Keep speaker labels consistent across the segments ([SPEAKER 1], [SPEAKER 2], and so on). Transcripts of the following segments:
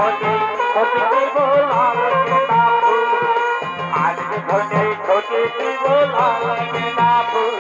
[SPEAKER 1] ধনে ছোটি বলা লাগে না ফুল আজ ধনে ছোটি বলা লাগে না ফুল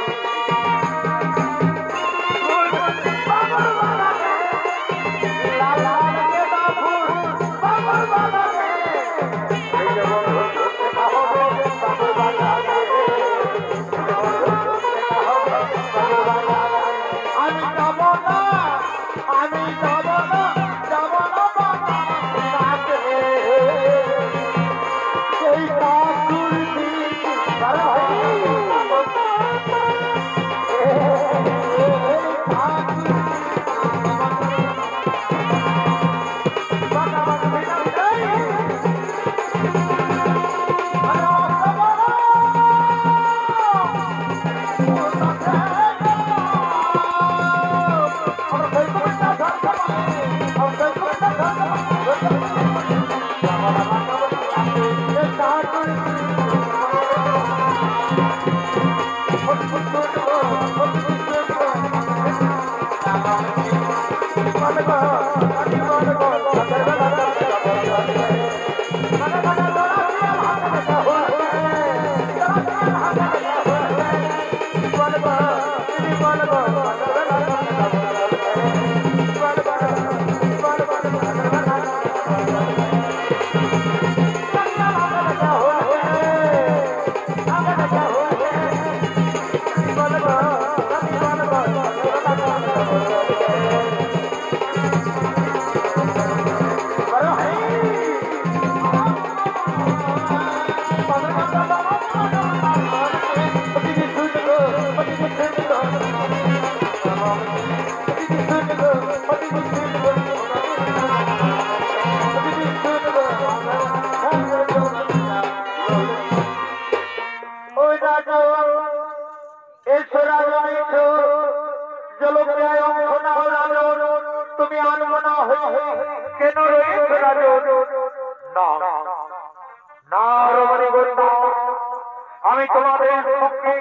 [SPEAKER 1] আমি তোমাদের পক্ষে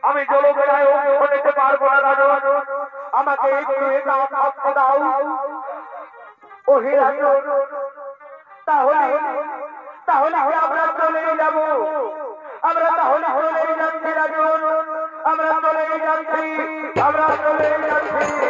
[SPEAKER 1] আমি জলবায়ু হতে পারবো না রাজা আমাকে দাও ওহে রাজা তাহলে তাহলে আমরা চলে যাব আমরা তাহলে চলে যাচ্ছি রাজা আমরা চলে যাচ্ছি আমরা চলে যাচ্ছি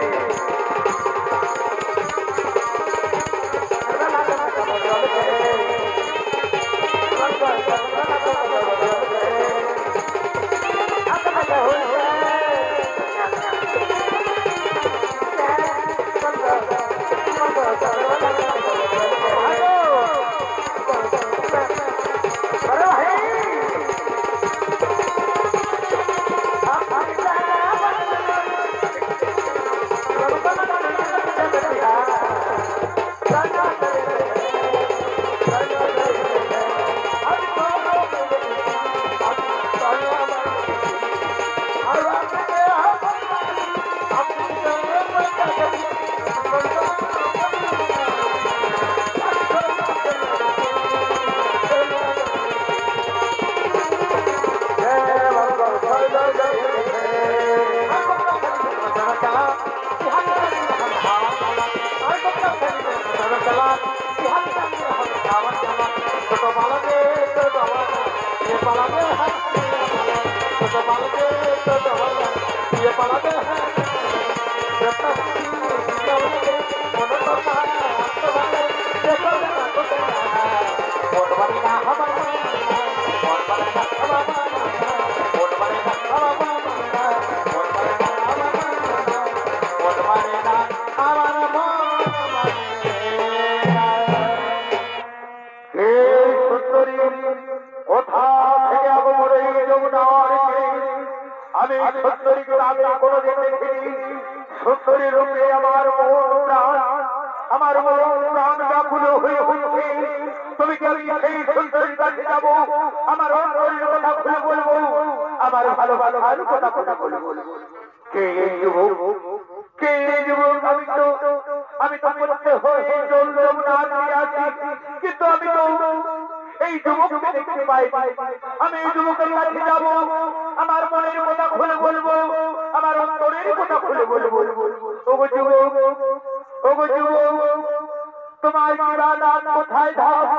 [SPEAKER 1] তোমার কিরানা কোথায় ধাপ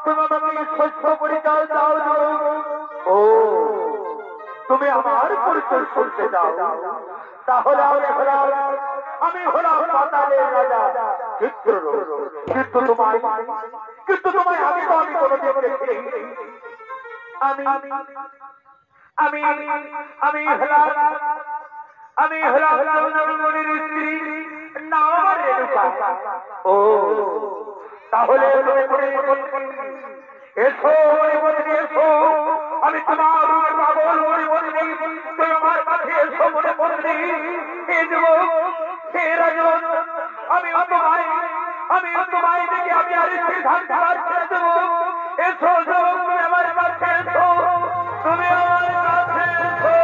[SPEAKER 1] তুমি আমাকে সত্য পরিচয় দাও। ও তুমি আমার পরিচয় শুনতে দাও, তাহলে আমি হলাম পাতালের রাজা চিত্ররূপ। কিন্তু তোমায় আমি তো আমি কোনোদিন দেখিনি। আমি হলাম চন্দ্রমণির স্ত্রী, নাম আমার রেণুকা। ও তাহলে এসো মণিমন্ত্রী এসো, আমি তোমার পাগল মণিমন্ত্রী, তুমি আমার কাছে এসো মণিমন্ত্রী। হে যুবক, হে রাজন, আমি তোমায় দেখে আমি আর সিদ্ধান্ত ছেড়ে দেবো। এসো যুবক, তুমি আমার কাছে এসো, তুমি আমার কাছে এসো।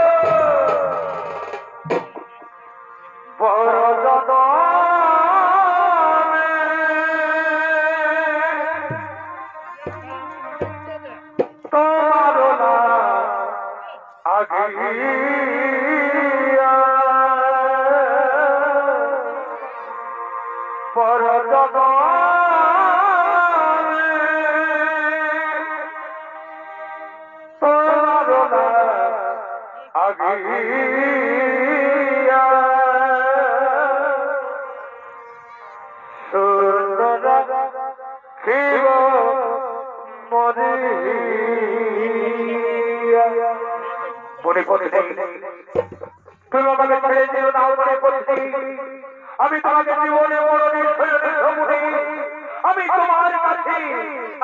[SPEAKER 1] তুমি আমাকে ছেড়ে দিও না মণিমন্ত্রী, আমি তোমাকে জীবনে মরণে আমি তোমার কাছে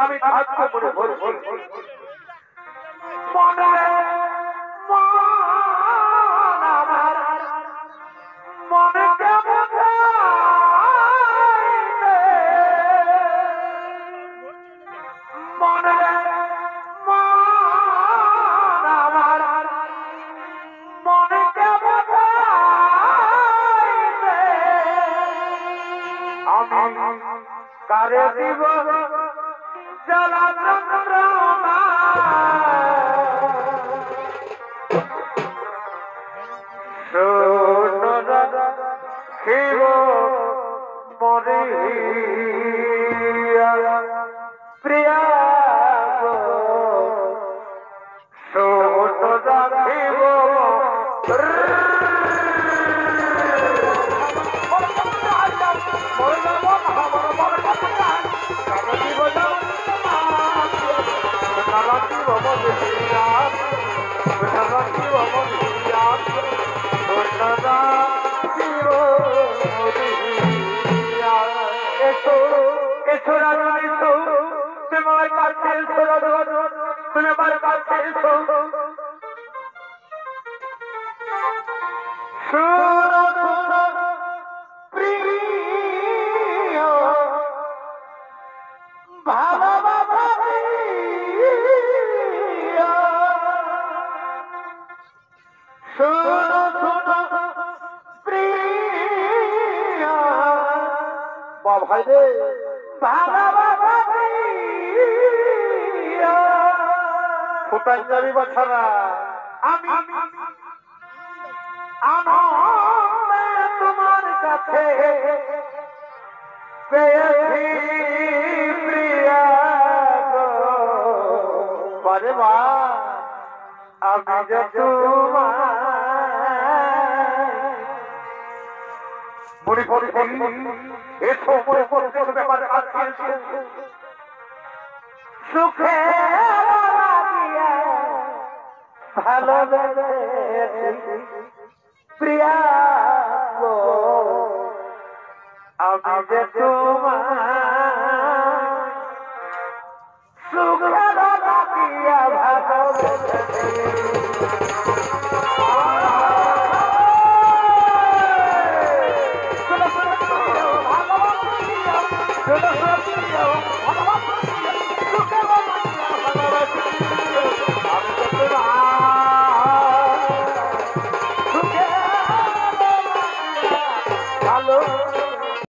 [SPEAKER 1] আমি থাকবো মণিমন্ত্রী। কারে দিব জ্বালা যন্ত্রণা, শিব মরিয়া প্রিয়া শোন রাখিব ভাই রে কোথায় যাবি বাছারা? আমি তোমার কাছে পেয়েছি প্রিয়া বারে মা, আমি যে তোমার সুখে ভালো প্রিয়া আমি যে তোমার সুখে ভালো